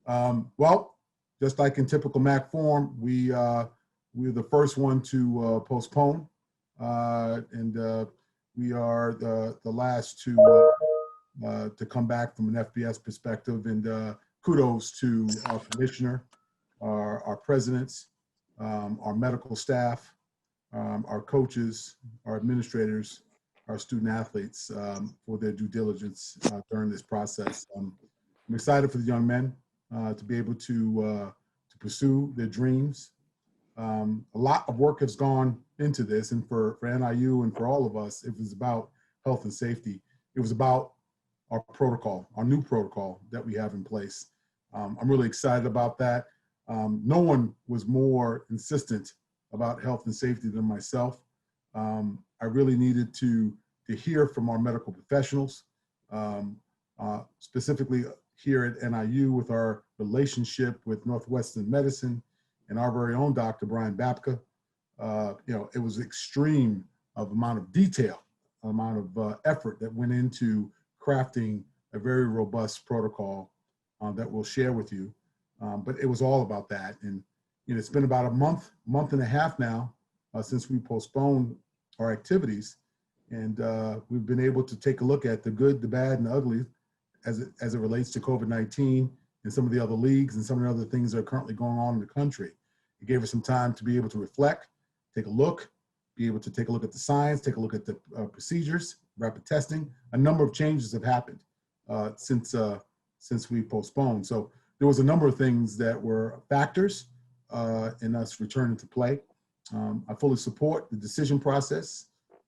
Well, just like in typical MAC form, we were the first one to postpone, and we are the last to come back from an FBS perspective. And kudos to our commissioner, our presidents, our medical staff, our coaches, our administrators, our student athletes for their due diligence during this process. I'm excited for the young men to be able to pursue their dreams. A lot of work has gone into this, and for NIU and for all of us, it was about health and safety. It was about our protocol, our new protocol that we have in place. I'm really excited about that. No one was more insistent about health and safety than myself. I really needed to hear from our medical professionals, specifically here at NIU with our relationship with Northwestern Medicine and our very own Dr. Brian Babka. It was extreme of amount of detail, amount of effort that went into crafting a very robust protocol that we'll share with you. But it was all about that. And it's been about a month and a half now since we postponed our activities. And we've been able to take a look at the good, the bad, and the ugly as it relates to COVID-19 and some of the other leagues and some of the other things that are currently going on in the country. It gave us some time to be able to reflect, take a look, be able to take a look at the science, take a look at the procedures, rapid testing. A number of changes have happened since we postponed. So there was a number of things that were factors in us returning to play. I fully support the decision process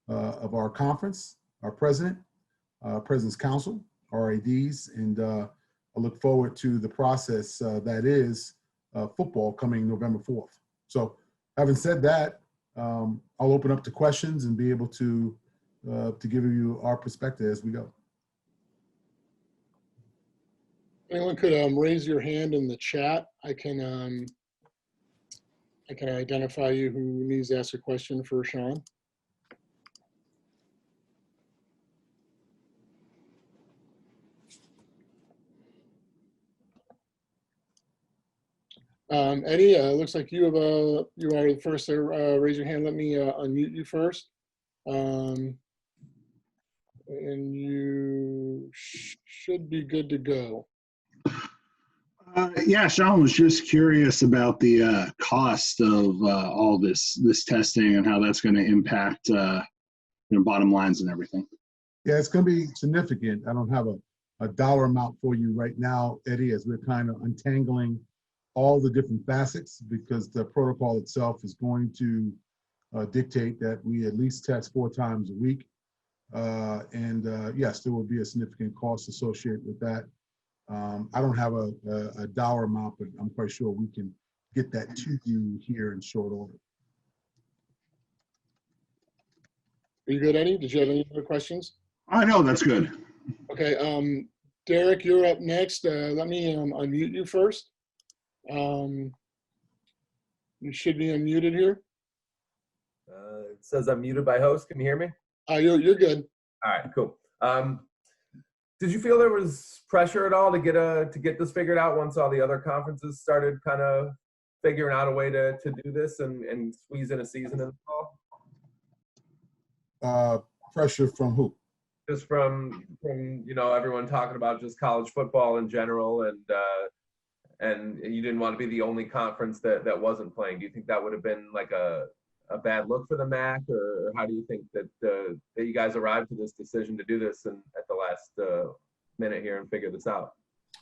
of our conference, our president, President's Council, our ADs, and I look forward to the process that is football coming November 4th. So having said that, I'll open up to questions and be able to give you our perspective as we go. Anyone could raise your hand in the chat. I can identify you who needs to ask a question for Sean. Eddie, looks like you are the first to raise your hand. Let me unmute you first. And you should be good to go. Yeah, Sean was just curious about the cost of all this testing and how that's going to impact bottom lines and everything. Yeah, it's going to be significant. I don't have a dollar amount for you right now, Eddie, as we're kind of untangling all the different facets, because the protocol itself is going to dictate that we at least test 4 times a week. Yes, there will be a significant cost associated with that. I don't have a dollar amount, but I'm quite sure we can get that to you here in short order. Are you good, Eddie? Did you have any other questions? I know, that's good. Okay, Derek, you're up next. Let me unmute you first. You should be unmuted here. It says I'm muted by host. Can you hear me? You're good. All right, cool. Did you feel there was pressure at all to get this figured out once all the other conferences started kind of figuring out a way to do this and squeeze in a season in the fall? Pressure from who? Just from everyone talking about just college football in general, and you didn't want to be the only conference that wasn't playing. Do you think that would have been like a bad look for the MAC, or how do you think that you guys arrived to this decision to do this at the last minute here and figure this out?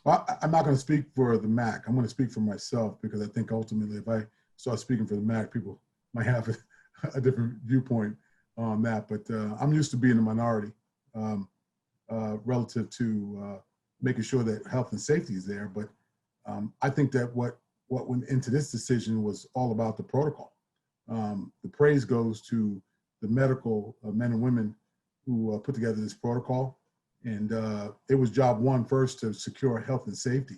Well, I'm not going to speak for the MAC. I'm going to speak for myself, because I think ultimately if I start speaking for the MAC, people might have a different viewpoint on that. But I'm used to being a minority relative to making sure that health and safety is there. But I think that what went into this decision was all about the protocol. The praise goes to the medical men and women who put together this protocol. And it was job one first to secure health and safety.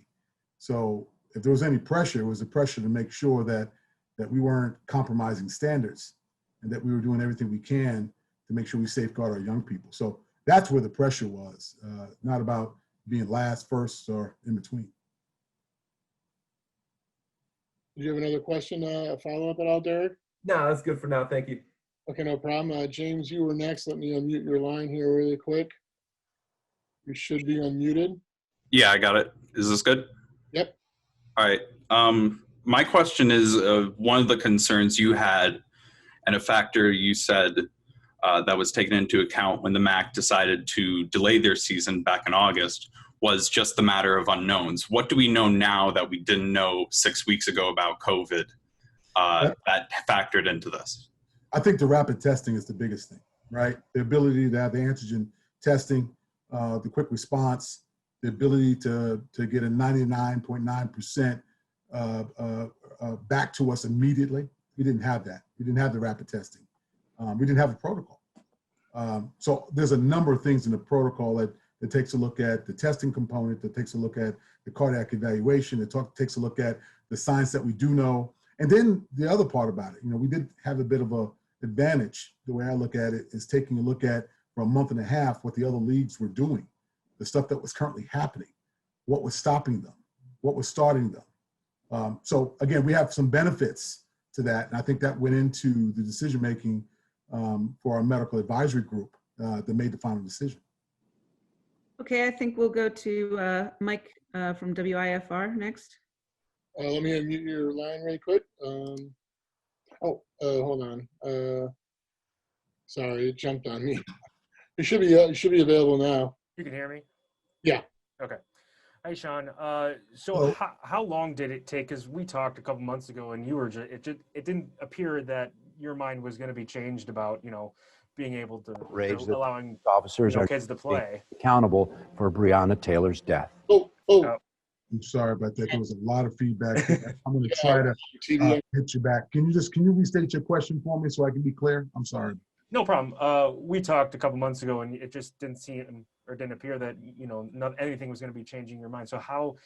So if there was any pressure, it was a pressure to make sure that we weren't compromising standards and that we were doing everything we can to make sure we safeguard our young people. So that's where the pressure was, not about being last, first, or in between. Did you have another question, a follow-up at all, Derek? No, that's good for now. Thank you. Okay, no problem. James, you were next. Let me unmute your line here really quick. You should be unmuted. Yeah, I got it. Is this good? Yep. All right. My question is one of the concerns you had and a factor you said that was taken into account when the MAC decided to delay their season back in August was just the matter of unknowns. What do we know now that we didn't know 6 weeks ago about COVID that factored into this? I think the rapid testing is the biggest thing, right? The ability to have the antigen testing, the quick response, the ability to get a 99.9% back to us immediately. We didn't have that. We didn't have the rapid testing. We didn't have a protocol. So there's a number of things in the protocol that takes a look at the testing component, that takes a look at the cardiac evaluation, that takes a look at the science that we do know. And then the other part about it, we did have a bit of a advantage. The way I look at it is taking a look at for a month and a half what the other leagues were doing, the stuff that was currently happening, what was stopping them, what was starting them. So again, we have some benefits to that. And I think that went into the decision-making for our medical advisory group that made the final decision. Okay, I think we'll go to Mike from WIFR next. Let me unmute your line really quick. Hold on. Sorry, it jumped on me. It should be available now. You can hear me? Yeah. Okay. Hi, Sean. Hello. How long did it take? Because we talked a couple months ago, and you were it didn't appear that your mind was going to be changed about being able to allowing officers are kids to play. accountable for Breonna Taylor's death. Oh. I'm sorry about that. There was a lot of feedback. I'm going to try to TV. hit you back. Can you restate your question for me so I can be clear? I'm sorry. No problem. We talked a couple months ago, and it just didn't seem or didn't appear that not anything was going to be changing your mind. So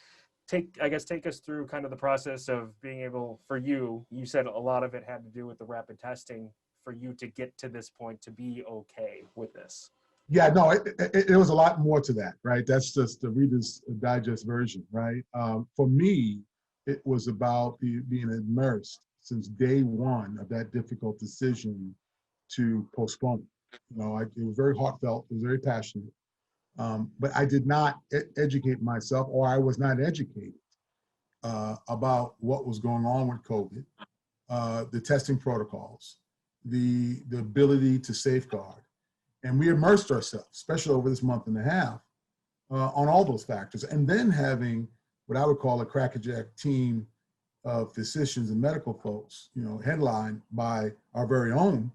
take us through kind of the process of being able for you. You said a lot of it had to do with the rapid testing for you to get to this point to be okay with this. Yeah, no, it was a lot more to that, right? That's just the Reader's Digest version, right? For me, it was about being immersed since day one of that difficult decision to postpone. It was very heartfelt, it was very passionate, but I did not educate myself, or I was not educated about what was going on with COVID, the testing protocols, the ability to safeguard. And we immersed ourselves, especially over this month and a half, on all those factors. And then having what I would call a crackerjack team of physicians and medical folks, headlined by our very own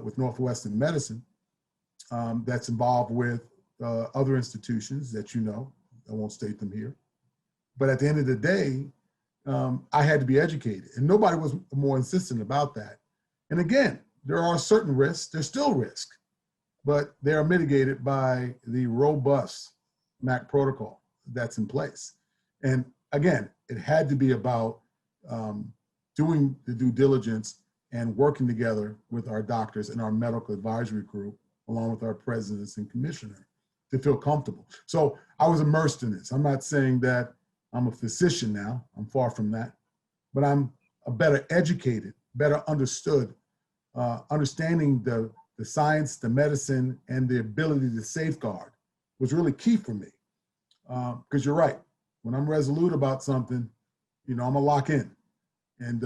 with Northwestern Medicine, that's involved with other institutions that I won't state them here. But at the end of the day, I had to be educated. And nobody was more insistent about that. And again, there are certain risks, there's still risk, but they are mitigated by the robust MAC protocol that's in place. And again, it had to be about doing the due diligence and working together with our doctors and our medical advisory group, along with our presidents and commissioner, to feel comfortable. So I was immersed in this. I'm not saying that I'm a physician now, I'm far from that, but I'm a better educated, better understood, understanding the science, the medicine, and the ability to safeguard was really key for me. Because you're right, when I'm resolute about something, I'm gonna lock in. And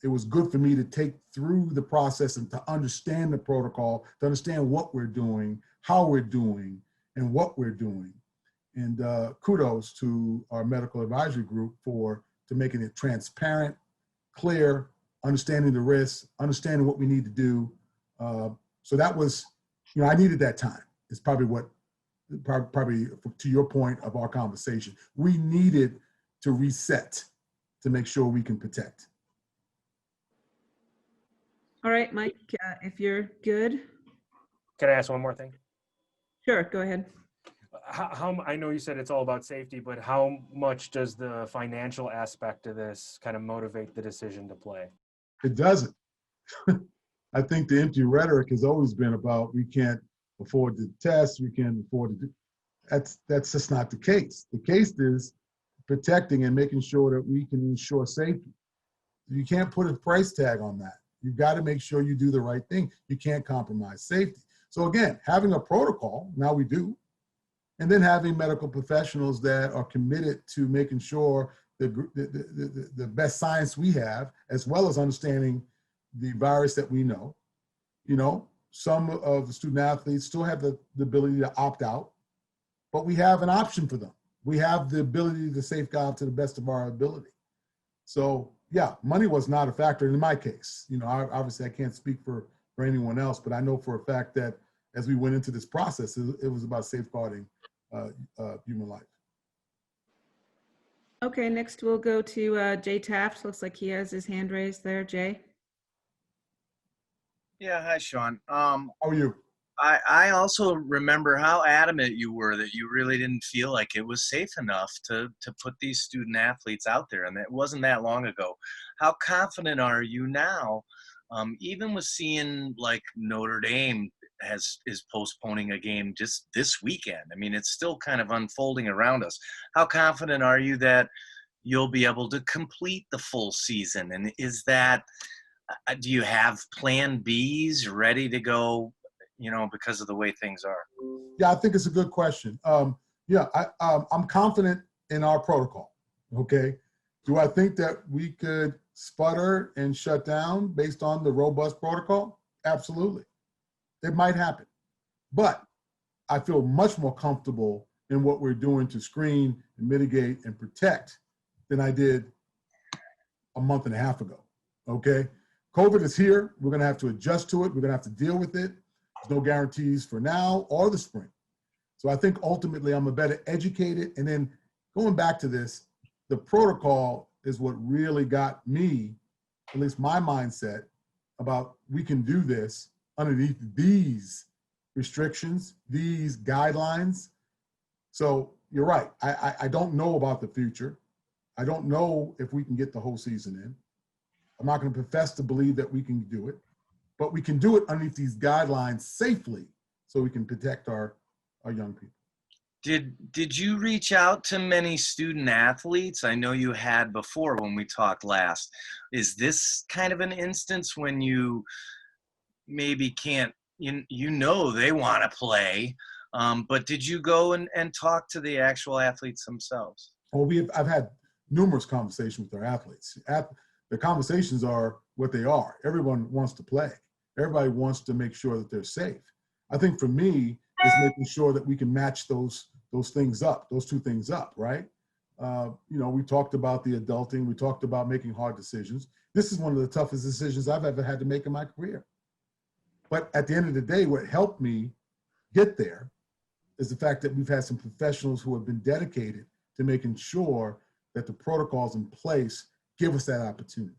it was good for me to take through the process and to understand the protocol, to understand what we're doing, how we're doing, and what we're doing. And kudos to our medical advisory group to making it transparent, clear, understanding the risks, understanding what we need to do. So that was, I needed that time. It's probably probably to your point of our conversation. We needed to reset to make sure we can protect. All right, Mike, if you're good. Can I ask one more thing? Sure, go ahead. How I know you said it's all about safety, but how much does the financial aspect of this kind of motivate the decision to play? It doesn't. I think the empty rhetoric has always been about we can't afford to test, we can't afford to do. That's just not the case. The case is protecting and making sure that we can ensure safety. You can't put a price tag on that. You've got to make sure you do the right thing. You can't compromise safety. So again, having a protocol, now we do, and then having medical professionals that are committed to making sure the best science we have, as well as understanding the virus that we know. You know, some of the student athletes still have the ability to opt out, but we have an option for them. We have the ability to safeguard to the best of our ability. So yeah, money was not a factor in my case. You know, obviously I can't speak for anyone else, but I know for a fact that as we went into this process, it was about safeguarding human life. Okay, next we'll go to Jay Taft. Looks like he has his hand raised there. Jay? Yeah, hi, Sean. How are you? I also remember how adamant you were that you really didn't feel like it was safe enough to put these student athletes out there, and it wasn't that long ago. How confident are you now, even with seeing like Notre Dame is postponing a game just this weekend? I mean, it's still kind of unfolding around us. How confident are you that you'll be able to complete the full season? And is that, do you have plan Bs ready to go, you know, because of the way things are? Yeah, I think it's a good question. Yeah, I'm confident in our protocol, okay? Do I think that we could sputter and shut down based on the robust protocol? Absolutely. It might happen. But I feel much more comfortable in what we're doing to screen and mitigate and protect than I did a month and a half ago, okay? COVID is here. We're gonna have to adjust to it. We're gonna have to deal with it. There's no guarantees for now or the spring. So I think ultimately I'm a better educated. And then going back to this, the protocol is what really got me, at least my mindset, about we can do this underneath these restrictions, these guidelines. So you're right. I don't know about the future. I don't know if we can get the whole season in. I'm not going to profess to believe that we can do it, but we can do it underneath these guidelines safely so we can protect our young people. Did you reach out to many student athletes? I know you had before when we talked last. Is this kind of an instance when you maybe can't, you know they want to play, but did you go and talk to the actual athletes themselves? Well, I've had numerous conversations with our athletes. The conversations are what they are. Everyone wants to play. Everybody wants to make sure that they're safe. I think for me, is making sure that we can match those things up, those two things up, right? You know, we talked about the adulting. We talked about making hard decisions. This is one of the toughest decisions I've ever had to make in my career. But at the end of the day, what helped me get there is the fact that we've had some professionals who have been dedicated to making sure that the protocols in place give us that opportunity.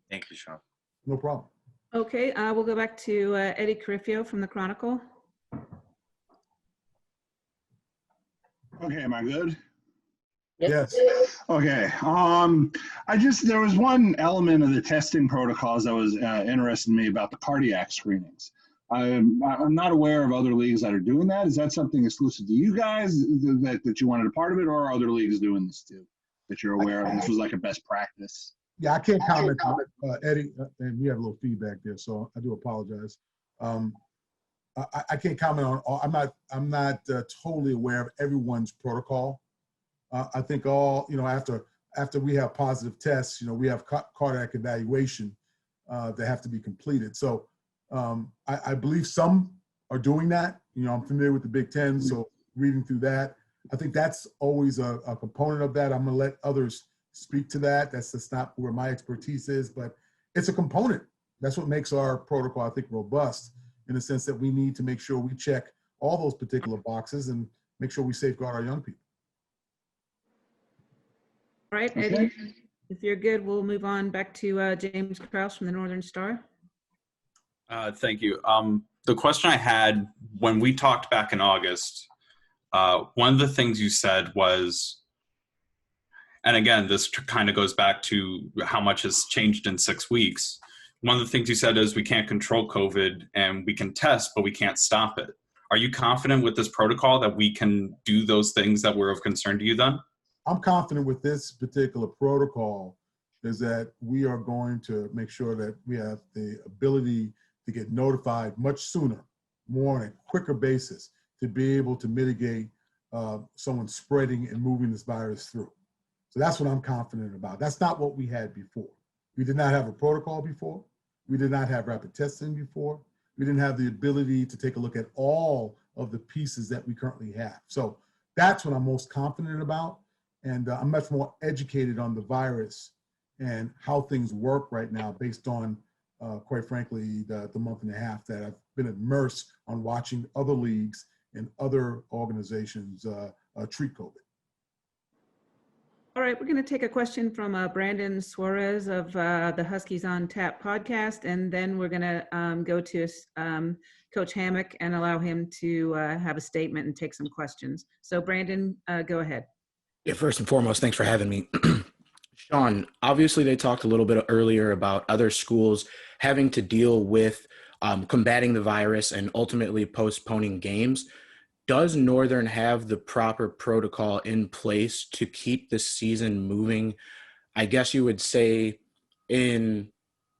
Thank you, Sean. No problem. Okay, we'll go back to Eddie Carifio from the Chronicle. Okay, am I good? Yes. Okay. There was one element of the testing protocols that was interested in me about the cardiac screenings. I'm not aware of other leagues that are doing that. Is that something exclusive to you guys that you wanted a part of it, or are other leagues doing this too, that you're aware of? This was like a best practice. Yeah, I can't comment on it, Eddie, and we have a little feedback there, so I do apologize. I can't comment on all. I'm not totally aware of everyone's protocol. I think all, you know, after we have positive tests, you know, we have cardiac evaluation that have to be completed. So I believe some are doing that. You know, I'm familiar with the Big Ten, so reading through that, I think that's always a component of that. I'm gonna let others speak to that. That's just not where my expertise is, but it's a component. That's what makes our protocol, I think, robust, in the sense that we need to make sure we check all those particular boxes and make sure we safeguard our young people. All right, Eddie, if you're good, we'll move on back to James Krause from the Northern Star. Thank you. The question I had when we talked back in August, one of the things you said was, and again, this kind of goes back to how much has changed in 6 weeks. One of the things you said is we can't control COVID and we can test, but we can't stop it. Are you confident with this protocol that we can do those things that were of concern to you then? I'm confident with this particular protocol is that we are going to make sure that we have the ability to get notified much sooner, more on a quicker basis, to be able to mitigate someone spreading and moving this virus through. So that's what I'm confident about. That's not what we had before. We did not have a protocol before. We did not have rapid testing before. We didn't have the ability to take a look at all of the pieces that we currently have. So that's what I'm most confident about. And I'm much more educated on the virus and how things work right now based on, quite frankly, the month and a half that I've been immersed on watching other leagues and other organizations treat COVID. All right, we're going to take a question from Brandon Suarez of the Huskies on Tap podcast, and then we're going to go to Coach Hammock and allow him to have a statement and take some questions. So Brandon, go ahead. Yeah, first and foremost, thanks for having me. Sean, obviously they talked a little bit earlier about other schools having to deal with combating the virus and ultimately postponing games. Does Northern have the proper protocol in place to keep the season moving? I guess you would say in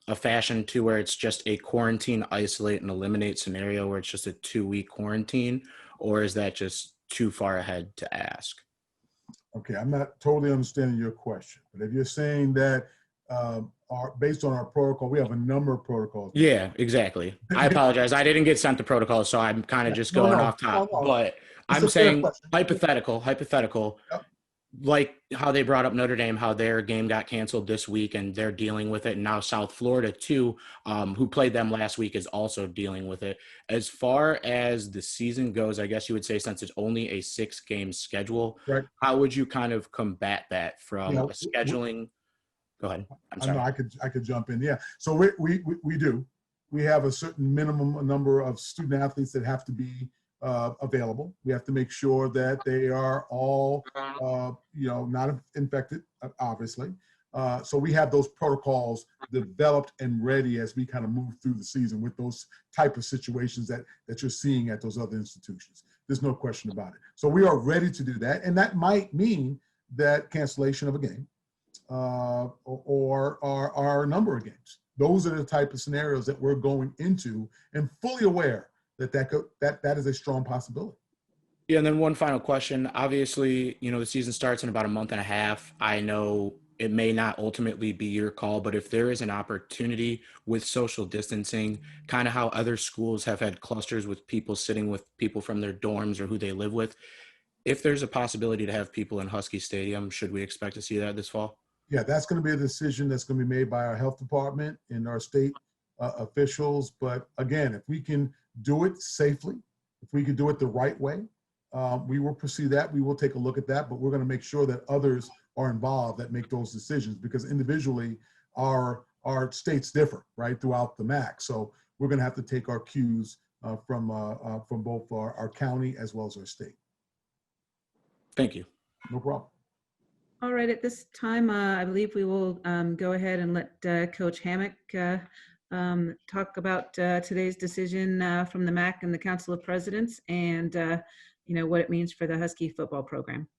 a fashion to where it's just a quarantine, isolate, and eliminate scenario where it's just a 2-week quarantine, or is that just too far ahead to ask? Okay, I'm not totally understanding your question, but if you're saying that based on our protocol, we have a number of protocols. Yeah, exactly. I apologize. I didn't get sent the protocol, so I'm kind of just going off top. No. But I'm saying hypothetical, Yep. like how they brought up Notre Dame, how their game got canceled this week and they're dealing with it. And now South Florida too, who played them last week, is also dealing with it. As far as the season goes, I guess you would say since it's only a 6-game schedule, Right. how would you kind of combat that from a scheduling? Go ahead. I'm sorry. I could jump in. Yeah. So we do. We have a certain minimum number of student athletes that have to be available. We have to make sure that they are all, not infected, obviously. So we have those protocols developed and ready as we kind of move through the season with those type of situations that you're seeing at those other institutions. There's no question about it. So we are ready to do that. And that might mean that cancellation of a game or a number of games. Those are the type of scenarios that we're going into and fully aware that is a strong possibility. Yeah, and then one final question. Obviously, the season starts in about a month and a half. I know it may not ultimately be your call, but if there is an opportunity with social distancing, kind of how other schools have had clusters with people sitting with people from their dorms or who they live with, if there's a possibility to have people in Husky Stadium, should we expect to see that this fall? Yeah, that's going to be a decision that's going to be made by our health department and our state officials. But again, if we can do it safely, if we can do it the right way, we will pursue that. We will take a look at that, but we're going to make sure that others are involved that make those decisions, because individually our states differ, right, throughout the MAC. So we're going to have to take our cues from both our county as well as our state. Thank you. No problem. All right, at this time, I believe we will go ahead and let Coach Hammock talk about today's decision from the MAC and the Council of Presidents, and what it means for the Husky football program.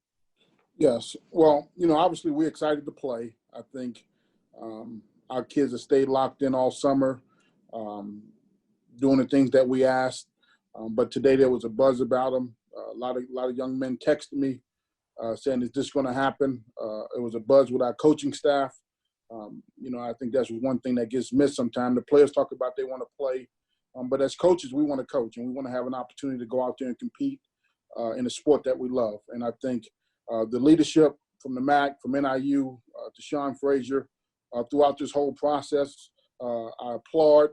Yes, well, obviously we're excited to play. I think our kids have stayed locked in all summer, doing the things that we asked. But today there was a buzz about them. A lot of young men texted me saying, "Is this going to happen?" It was a buzz with our coaching staff. I think that's one thing that gets missed sometimes. The players talk about they want to play, but as coaches, we want to coach and we want to have an opportunity to go out there and compete in a sport that we love. And I think the leadership from the MAC, from NIU, to Sean Frazier, throughout this whole process, I applaud,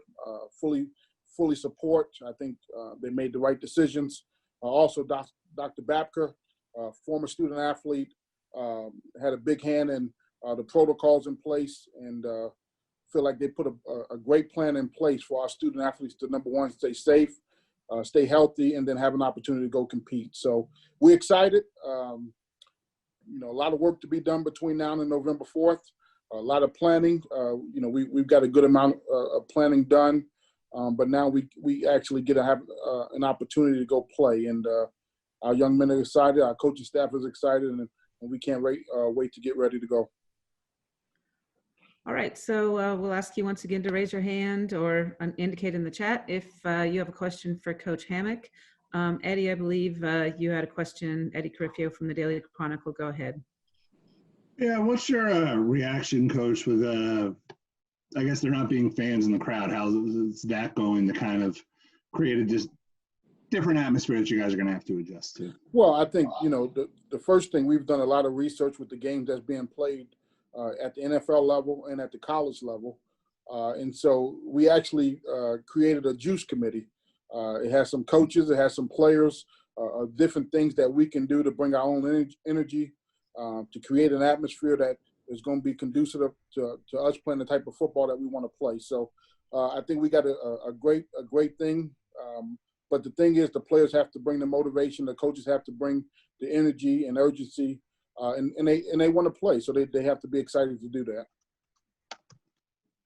fully support. I think they made the right decisions. Also, Dr. Babka, former student athlete, had a big hand in the protocols in place, and feel like they put a great plan in place for our student athletes to, number one, stay safe, stay healthy, and then have an opportunity to go compete. So we're excited. A lot of work to be done between now and November 4th. A lot of planning. We've got a good amount of planning done, but now we actually get to have an opportunity to go play. And our young men are excited. Our coaching staff is excited, and we can't wait to get ready to go. All right, so we'll ask you once again to raise your hand or indicate in the chat if you have a question for Coach Hammock. Eddie, I believe you had a question. Eddie Carriffio from the Daily Chronicle. Go ahead. Yeah, what's your reaction, Coach, with I guess there not being fans in the crowd? How's that going to kind of create a just different atmosphere that you guys are going to have to adjust to? Well, I think, the first thing, we've done a lot of research with the games that's being played at the NFL level and at the college level. And so we actually created a juice committee. It has some coaches, it has some players, different things that we can do to bring our own energy, to create an atmosphere that is going to be conducive to us playing the type of football that we want to play. So I think we got a great thing. But the thing is, the players have to bring the motivation. The coaches have to bring the energy and urgency, and they want to play. So they have to be excited to do that.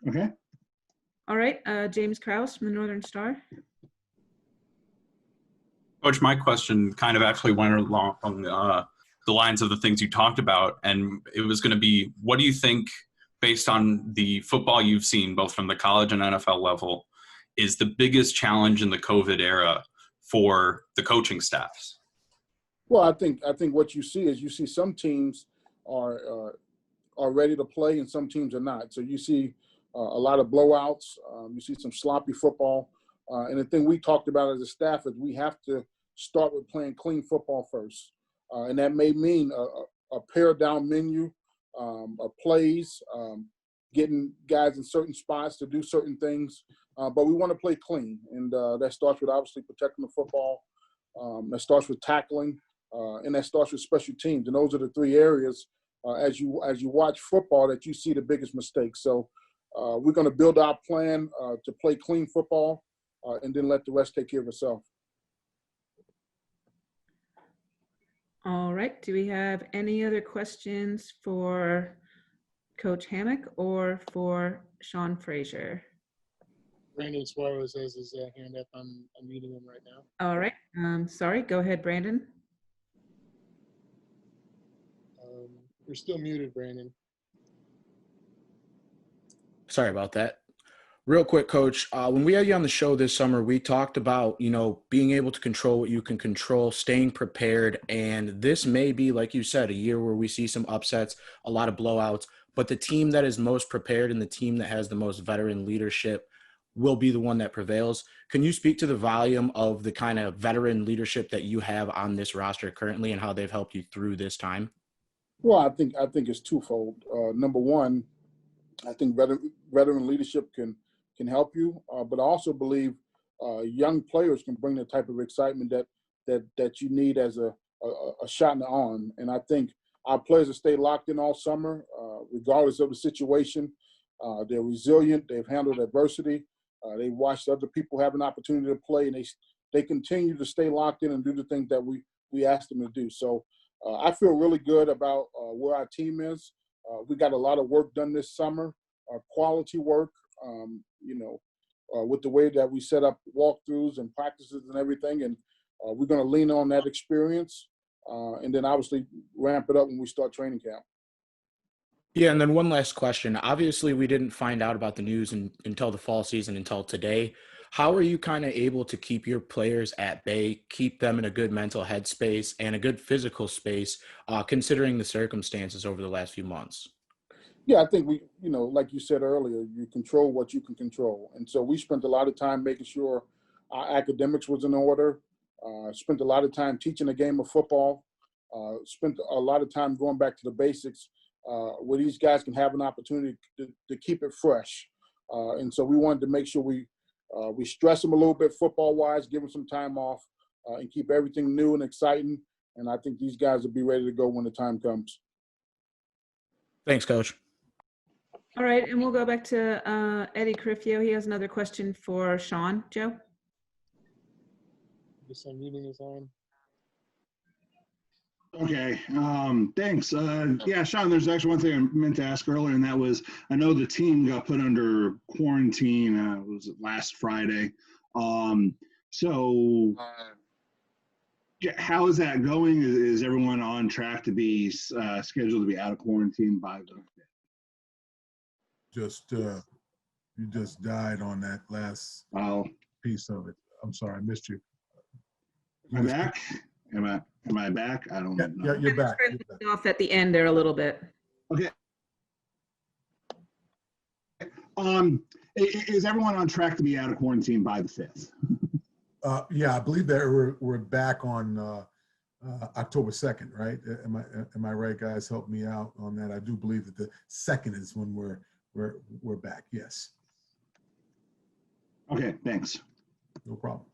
Okay. All right, James Krause from the Northern Star. Coach, my question kind of actually went along the lines of the things you talked about, and it was going to be, what do you think, based on the football you've seen, both from the college and NFL level, is the biggest challenge in the COVID era for the coaching staffs? Well, I think what you see is some teams are ready to play and some teams are not. So you see a lot of blowouts. You see some sloppy football. And the thing we talked about as a staff is we have to start with playing clean football first. And that may mean a pared down menu of plays, getting guys in certain spots to do certain things. But we want to play clean. And that starts with obviously protecting the football. That starts with tackling. And that starts with special teams. And those are the three areas as you watch football that you see the biggest mistakes. So we're going to build our plan to play clean football and then let the rest take care of itself. All right. Do we have any other questions for Coach Hammock or for Sean Frazier? Brandon Suarez has his hand up. I'm meeting him right now. All right. Sorry. Go ahead, Brandon. You're still muted, Brandon. Sorry about that. Real quick, Coach, when we had you on the show this summer, we talked about, being able to control what you can control, staying prepared. And this may be, like you said, a year where we see some upsets, a lot of blowouts, but the team that is most prepared and the team that has the most veteran leadership will be the one that prevails. Can you speak to the volume of the kind of veteran leadership that you have on this roster currently and how they've helped you through this time? Well, I think it's twofold. Number one, I think veteran leadership can help you, but I also believe young players can bring the type of excitement that you need as a shot in the arm. And I think our players have stayed locked in all summer, regardless of the situation. They're resilient. They've handled adversity. They watched other people have an opportunity to play, and they continue to stay locked in and do the things that we asked them to do. So I feel really good about where our team is. We got a lot of work done this summer, quality work, with the way that we set up walkthroughs and practices and everything. And we're going to lean on that experience and then obviously ramp it up when we start training camp. Yeah, and then one last question. Obviously, we didn't find out about the news until the fall season, until today. How are you kind of able to keep your players at bay, keep them in a good mental headspace and a good physical space, considering the circumstances over the last few months? Yeah, I think we, like you said earlier, you control what you can control. And so we spent a lot of time making sure our academics was in order, spent a lot of time teaching a game of football, spent a lot of time going back to the basics where these guys can have an opportunity to keep it fresh. And so we wanted to make sure we stress them a little bit football-wise, give them some time off, and keep everything new and exciting. And I think these guys will be ready to go when the time comes. Thanks, Coach. All right, and we'll go back to Eddie Carriffio. He has another question for Sean. Joe? Just unmuting his arm. Okay, thanks. Yeah, Sean, there's actually one thing I meant to ask earlier, and that was, I know the team got put under quarantine, was it last Friday? So how is that going? Is everyone on track to be scheduled to be out of quarantine by the You just died on that last Oh, piece of it. I'm sorry, I missed you. am I back? Am I back? I don't Yeah, know. you're back. Kind of cut off at the end there a little bit. Okay. Is everyone on track to be out of quarantine by the 5th? Yeah, I believe that we're back on October 2nd, right? Am I right, guys? Help me out on that. I do believe that the 2nd is when we're back. Yes. Okay, thanks. No problem.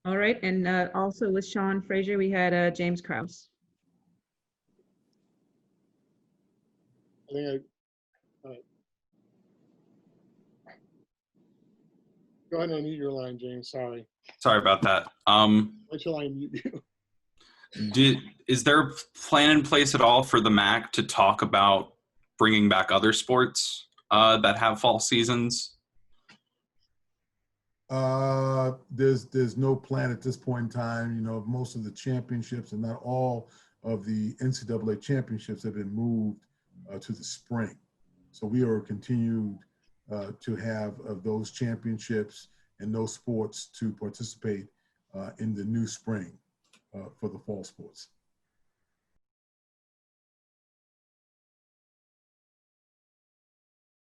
All right, and also with Sean Frazier, we had James Krause. I think go ahead and unmute your line, James. Sorry. Sorry about that. Wait till I unmute you. Is there a plan in place at all for the MAC to talk about bringing back other sports that have fall seasons? There's no plan at this point in time. You know, most of the championships and not all of the NCAA championships have been moved to the spring. So we are continued to have those championships and those sports to participate in the new spring for the fall sports.